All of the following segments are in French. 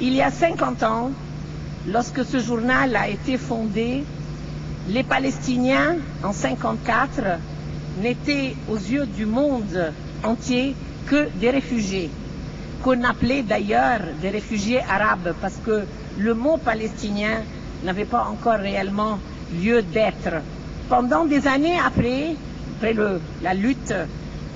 Il y a 50 ans, lorsque ce journal a été fondé, les Palestiniens, en 1954, n'étaient aux yeux du monde entier que des réfugiés, qu'on appelait d'ailleurs des réfugiés arabes, parce que le mot palestinien n'avait pas encore réellement lieu d'être. Pendant des années après la lutte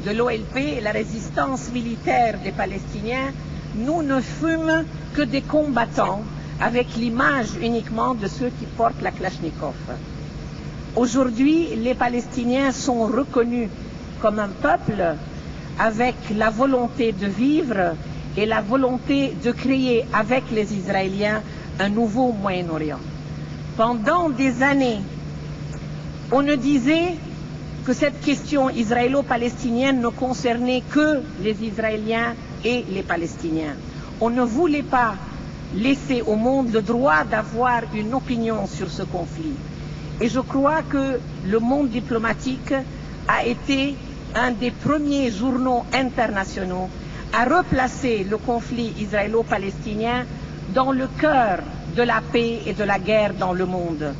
de l'OLP et la résistance militaire des Palestiniens, nous ne fûmes que des combattants avec l'image uniquement de ceux qui portent la Kalachnikov. Aujourd'hui, les Palestiniens sont reconnus comme un peuple avec la volonté de vivre et la volonté de créer avec les Israéliens un nouveau Moyen-Orient. Pendant des années, on ne disait que cette question israélo-palestinienne ne concernait que les Israéliens et les Palestiniens. On ne voulait pas laisser au monde le droit d'avoir une opinion sur ce conflit. Et je crois que le monde diplomatique a été un des premiers journaux internationaux à replacer le conflit israélo-palestinien dans le cœur de la paix et de la guerre dans le monde.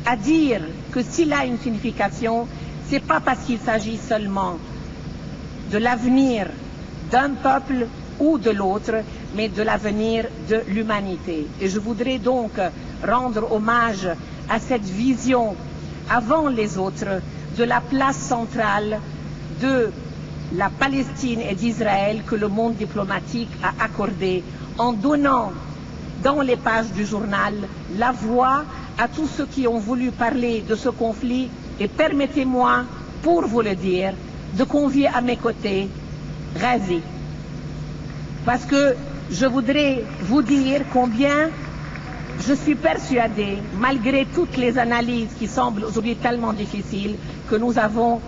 À dire que s'il a une signification, ce n'est pas parce qu'il s'agit seulement de l'avenir d'un peuple ou de l'autre, mais de l'avenir de l'humanité. Et je voudrais donc rendre hommage à cette vision, avant les autres, de la place centrale de la Palestine et d'Israël que le monde diplomatique a accordé en donnant dans les pages du journal la voix à tous ceux qui ont voulu parler de ce conflit. Et permettez-moi, pour vous le dire, de convier à mes côtés Ghazi. Parce que je voudrais vous dire combien je suis persuadée, malgré toutes les analyses qui semblent aujourd'hui tellement difficiles, que nous avons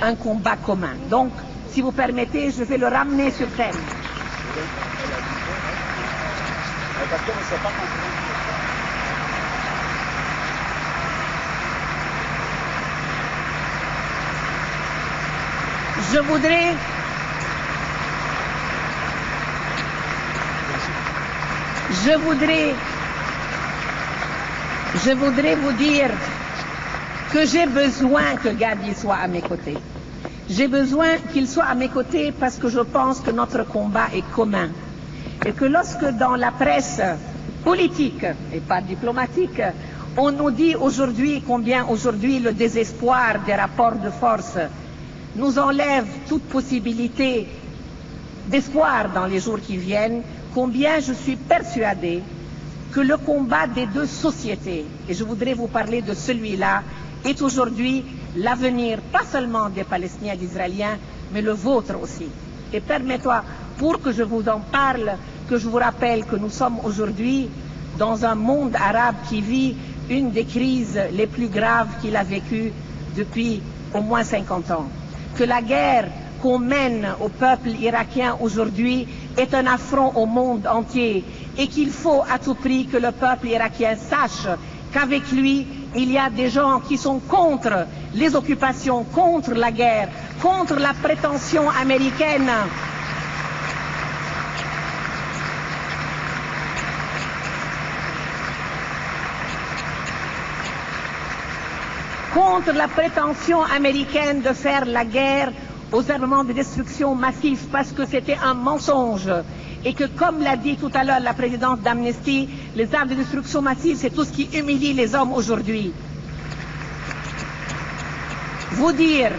un combat commun. Donc, si vous permettez, je vais le ramener sur scène. Je voudrais vous dire que j'ai besoin que Gadi soit à mes côtés. J'ai besoin qu'il soit à mes côtés parce que je pense que notre combat est commun. Et que lorsque dans la presse politique et pas diplomatique, on nous dit aujourd'hui combien aujourd'hui le désespoir des rapports de force nous enlève toute possibilité d'espoir dans les jours qui viennent, combien je suis persuadée que le combat des deux sociétés, et je voudrais vous parler de celui-là, est aujourd'hui l'avenir, pas seulement des Palestiniens et des Israéliens, mais le vôtre aussi. Et permettez-moi, pour que je vous en parle, que je vous rappelle que nous sommes aujourd'hui dans un monde arabe qui vit une des crises les plus graves qu'il a vécues depuis au moins 50 ans. Que la guerre qu'on mène au peuple irakien aujourd'hui est un affront au monde entier et qu'il faut à tout prix que le peuple irakien sache qu'avec lui, il y a des gens qui sont contre les occupations, contre la guerre, contre la prétention américaine. Contre la prétention américaine de faire la guerre aux armements de destruction massifs parce que c'était un mensonge et que, comme l'a dit tout à l'heure la présidente d'Amnesty, les armes de destruction massive, c'est tout ce qui humilie les hommes aujourd'hui. Vous dire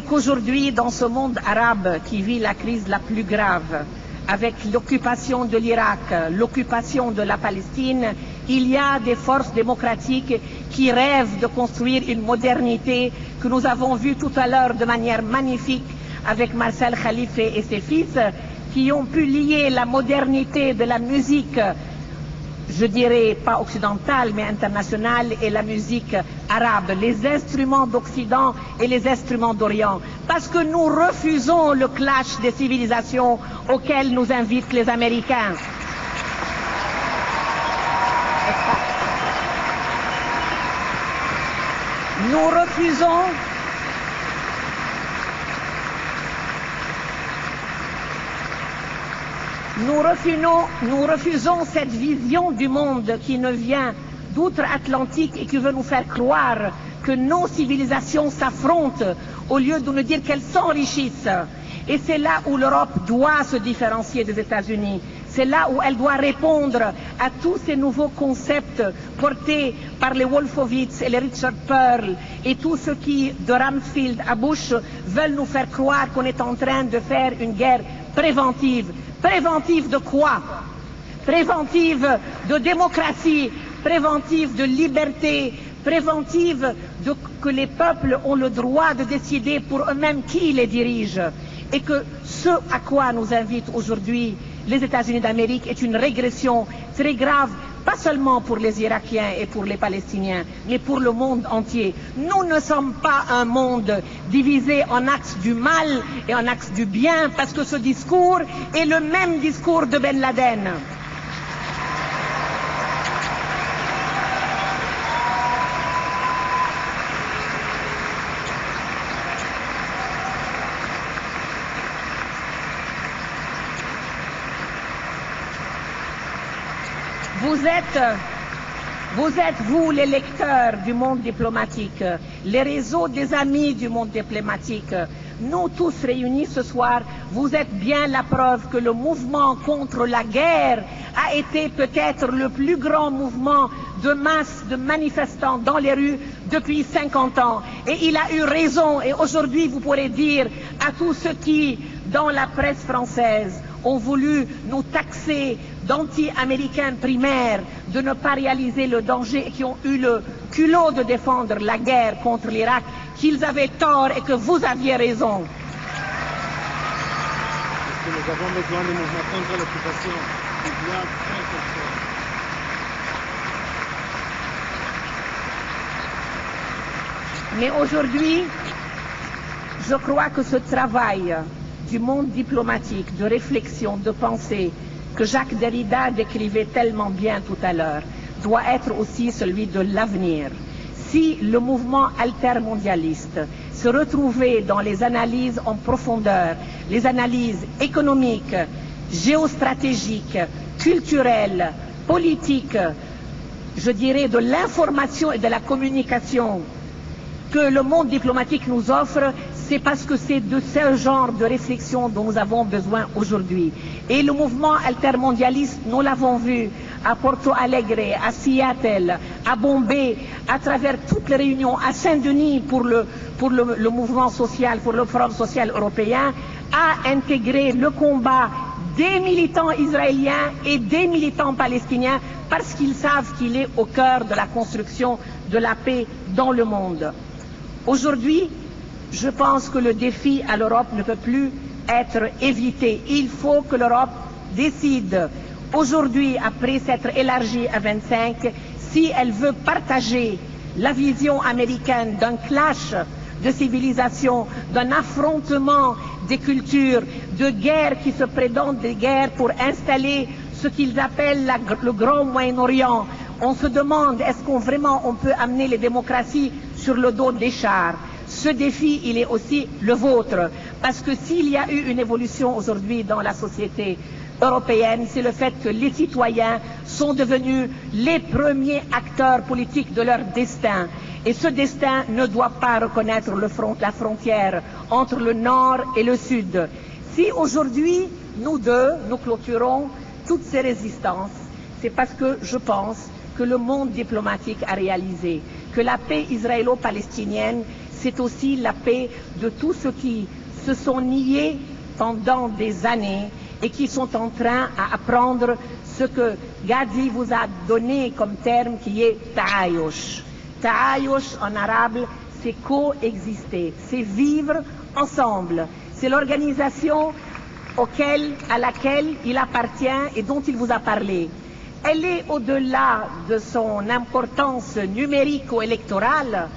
qu'aujourd'hui, dans ce monde arabe qui vit la crise la plus grave, avec l'occupation de l'Irak, l'occupation de la Palestine, il y a des forces démocratiques qui rêvent de construire une modernité que nous avons vue tout à l'heure de manière magnifique avec Marcel Khalife et ses fils, qui ont pu lier la modernité de la musique, je dirais pas occidentale mais internationale, et la musique arabe, les instruments d'Occident et les instruments d'Orient, parce que nous refusons le clash des civilisations auquel nous invitent les Américains. Nous Nous refusons cette vision du monde qui nous vient d'outre-Atlantique et qui veut nous faire croire que nos civilisations s'affrontent au lieu de nous dire qu'elles s'enrichissent. Et c'est là où l'Europe doit se différencier des États-Unis. C'est là où elle doit répondre à tous ces nouveaux concepts portés par les Wolfowitz et les Richard Pearl et tous ceux qui, de Rumsfeld à Bush, veulent nous faire croire qu'on est en train de faire une guerre préventive. Préventive de quoi? Préventive de démocratie, préventive de liberté, préventive de que les peuples ont le droit de décider pour eux-mêmes qui les dirige. Et que ce à quoi nous invitent aujourd'hui les États-Unis d'Amérique est une régression très grave, pas seulement pour les Irakiens et pour les Palestiniens, mais pour le monde entier. Nous ne sommes pas un monde divisé en axes du mal et en axes du bien, parce que ce discours est le même discours de Ben Laden. Vous êtes, vous, les lecteurs du monde diplomatique, les réseaux des amis du monde diplomatique. Nous tous réunis ce soir, vous êtes bien la preuve que le mouvement contre la guerre a été peut-être le plus grand mouvement de masse de manifestants dans les rues depuis 50 ans. Et il a eu raison. Et aujourd'hui, vous pourrez dire à tous ceux qui, dans la presse française, ont voulu nous taxer d'anti-américains primaires, de ne pas réaliser le danger et qui ont eu le culot de défendre la guerre contre l'Irak, qu'ils avaient tort et que vous aviez raison. Parce que nous avons besoin de mouvements contre l'occupation. Mais aujourd'hui, je crois que ce travail du monde diplomatique, de réflexion, de pensée, que Jacques Derrida décrivait tellement bien tout à l'heure, doit être aussi celui de l'avenir. Si le mouvement altermondialiste se retrouvait dans les analyses en profondeur, les analyses économiques, géostratégiques, culturelles, politiques, je dirais de l'information et de la communication que le monde diplomatique nous offre, c'est parce que c'est de ce genre de réflexion dont nous avons besoin aujourd'hui. Et le mouvement altermondialiste, nous l'avons vu à Porto Alegre, à Seattle, à Bombay, à travers toutes les réunions, à Saint-Denis pour le mouvement social, pour le Front social européen, a intégré le combat des militants israéliens et des militants palestiniens parce qu'ils savent qu'il est au cœur de la construction de la paix dans le monde. Aujourd'hui, je pense que le défi à l'Europe ne peut plus être évité. Il faut que l'Europe décide aujourd'hui, après s'être élargie à 25, si elle veut partager la vision américaine d'un clash de civilisation, d'un affrontement des cultures, de guerres qui se prétendent des guerres pour installer ce qu'ils appellent le Grand Moyen-Orient. On se demande, est-ce qu'on vraiment on peut amener les démocraties sur le dos des chars? Ce défi, il est aussi le vôtre. Parce que s'il y a eu une évolution aujourd'hui dans la société européenne, c'est le fait que les citoyens sont devenus les premiers acteurs politiques de leur destin. Et ce destin ne doit pas reconnaître la frontière entre le nord et le sud. Si aujourd'hui, nous deux, nous clôturons toutes ces résistances, c'est parce que je pense que le monde diplomatique a réalisé que la paix israélo-palestinienne, c'est aussi la paix de tous ceux qui se sont niés pendant des années et qui sont en train d'apprendre ce que Gadi vous a donné comme terme qui est ta'ayush. Ta'ayush en arabe, c'est coexister, c'est vivre ensemble. C'est l'organisation à laquelle il appartient et dont il vous a parlé. Elle est au-delà de son importance numérico-électorale.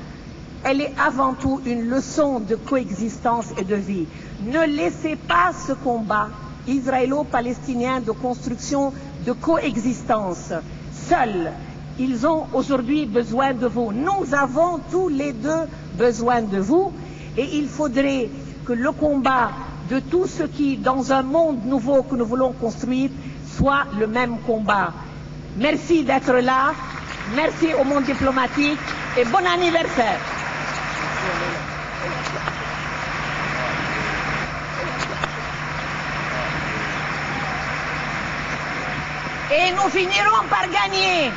Elle est avant tout une leçon de coexistence et de vie. Ne laissez pas ce combat israélo-palestinien de construction de coexistence seul. Ils ont aujourd'hui besoin de vous. Nous avons tous les deux besoin de vous et il faudrait que le combat de tout ce qui, dans un monde nouveau que nous voulons construire, soit le même combat. Merci d'être là, merci au monde diplomatique et bon anniversaire. Et nous finirons par gagner.